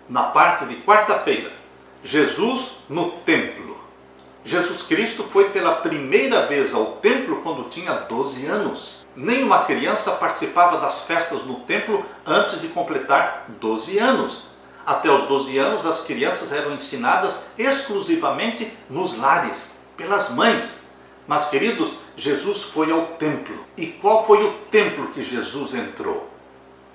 na parte de quarta-feira, Jesus no templo. Jesus Cristo foi pela primeira vez ao templo quando tinha 12 anos. Nenhuma criança participava das festas no templo antes de completar 12 anos. Até os 12 anos, as crianças eram ensinadas exclusivamente nos lares, pelas mães. Mas, queridos, Jesus foi ao templo. E qual foi o templo que Jesus entrou?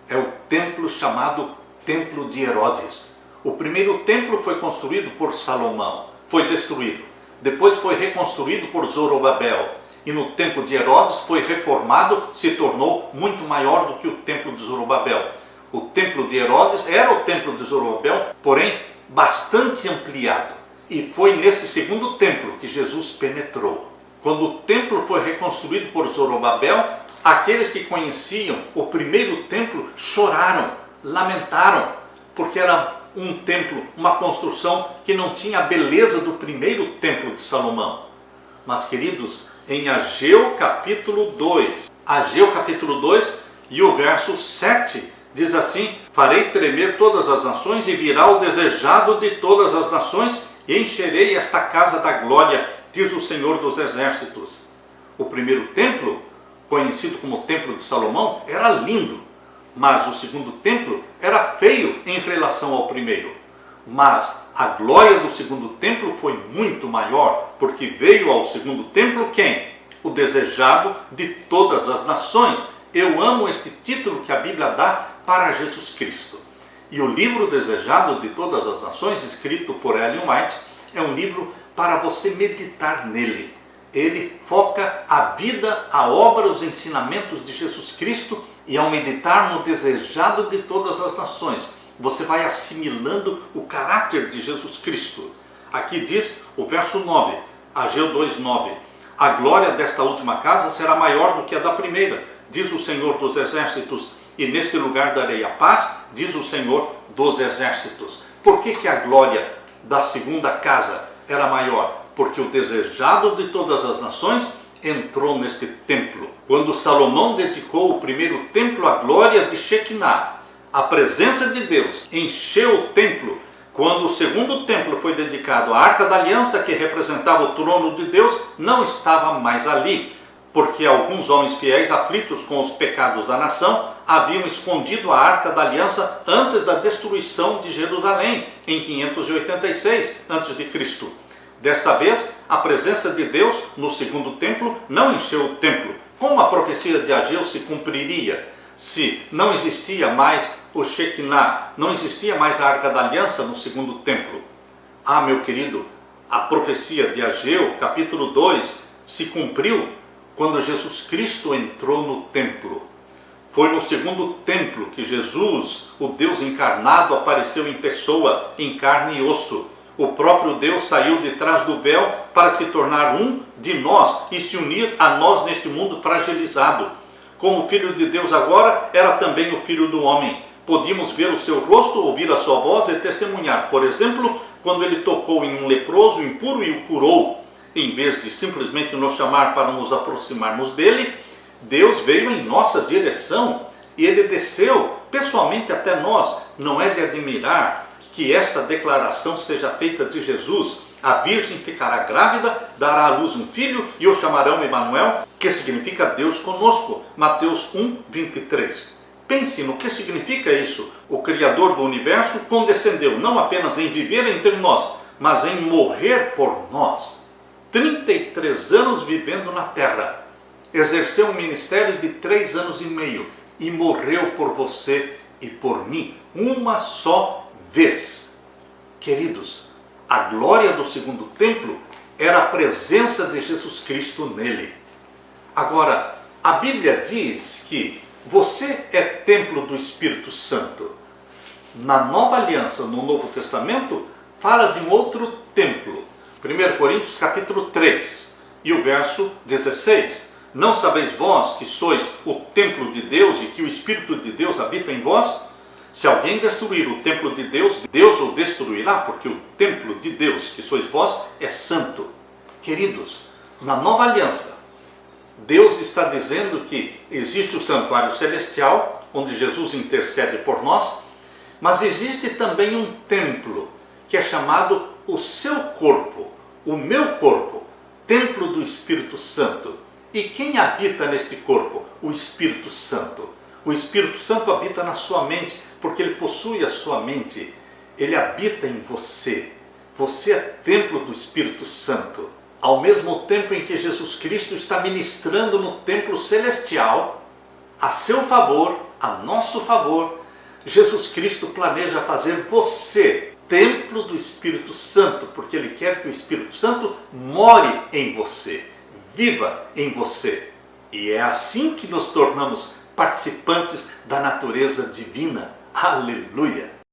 É o templo chamado Templo de Herodes. O primeiro templo foi construído por Salomão, foi destruído. Depois foi reconstruído por Zorobabel. E no templo de Herodes foi reformado, se tornou muito maior do que o templo de Zorobabel. O templo de Herodes era o templo de Zorobabel, porém bastante ampliado. E foi nesse segundo templo que Jesus penetrou. Quando o templo foi reconstruído por Zorobabel, aqueles que conheciam o primeiro templo choraram, lamentaram, porque era um templo, uma construção que não tinha a beleza do primeiro templo de Salomão. Mas, queridos, em Ageu capítulo 2, Ageu capítulo 2 e o verso 7 diz assim: farei tremer todas as nações e virá o desejado de todas as nações e encherei esta casa da glória, diz o Senhor dos Exércitos. O primeiro templo, conhecido como Templo de Salomão, era lindo, mas o segundo templo era feio em relação ao primeiro. Mas a glória do segundo templo foi muito maior, porque veio ao segundo templo quem? O desejado de todas as nações. Eu amo este título que a Bíblia dá para Jesus Cristo. E o livro Desejado de Todas as Nações, escrito por Ellen White, é um livro para você meditar nele. Ele foca a vida, a obra, os ensinamentos de Jesus Cristo, e ao meditar no Desejado de Todas as Nações, você vai assimilando o caráter de Jesus Cristo. Aqui diz o verso 9, Ageu 2:9, a glória desta última casa será maior do que a da primeira, diz o Senhor dos Exércitos, e neste lugar darei a paz, diz o Senhor dos Exércitos. Por que a glória da segunda casa era maior? Porque o desejado de todas as nações entrou neste templo. Quando Salomão dedicou o primeiro templo à glória de Shekinah, a presença de Deus encheu o templo. Quando o segundo templo foi dedicado à Arca da Aliança, que representava o trono de Deus, não estava mais ali, porque alguns homens fiéis, aflitos com os pecados da nação, haviam escondido a Arca da Aliança antes da destruição de Jerusalém, em 586 a.C. Desta vez, a presença de Deus no segundo templo não encheu o templo. Como a profecia de Ageu se cumpriria se não existia mais o Shekinah, não existia mais a Arca da Aliança no segundo templo? Ah, meu querido, a profecia de Ageu, capítulo 2, se cumpriu quando Jesus Cristo entrou no templo. Foi no segundo templo que Jesus, o Deus encarnado, apareceu em pessoa, em carne e osso. O próprio Deus saiu de trás do véu para se tornar um de nós e se unir a nós neste mundo fragilizado. Como Filho de Deus agora, era também o Filho do Homem. Podíamos ver o seu rosto, ouvir a sua voz e testemunhar. Por exemplo, quando ele tocou em um leproso impuro e o curou. Em vez de simplesmente nos chamar para nos aproximarmos dele, Deus veio em nossa direção e ele desceu pessoalmente até nós. Não é de admirar que esta declaração seja feita de Jesus: a virgem ficará grávida, dará à luz um filho e o chamarão Emanuel, que significa Deus conosco. Mateus 1:23. Pense no que significa isso. O Criador do universo condescendeu não apenas em viver entre nós, mas em morrer por nós. 33 anos vivendo na terra, exerceu um ministério de 3 anos e meio e morreu por você e por mim, uma só vez. Queridos, a glória do segundo templo era a presença de Jesus Cristo nele. Agora, a Bíblia diz que você é templo do Espírito Santo. Na Nova Aliança, no Novo Testamento, fala de um outro templo. 1 Coríntios capítulo 3 e o verso 16. Não sabeis vós que sois o templo de Deus e que o Espírito de Deus habita em vós? Se alguém destruir o templo de Deus, Deus o destruirá, porque o templo de Deus, que sois vós, é santo. Queridos, na Nova Aliança, Deus está dizendo que existe o santuário celestial, onde Jesus intercede por nós, Mas existe também um templo, que é chamado o seu corpo, o meu corpo, templo do Espírito Santo. E quem habita neste corpo? O Espírito Santo. O Espírito Santo habita na sua mente, porque ele possui a sua mente. Ele habita em você. Você é templo do Espírito Santo. Ao mesmo tempo em que Jesus Cristo está ministrando no templo celestial, a seu favor, a nosso favor, Jesus Cristo planeja fazer você templo do Espírito Santo, porque Ele quer que o Espírito Santo more em você, viva em você. E é assim que nos tornamos participantes da natureza divina. Aleluia!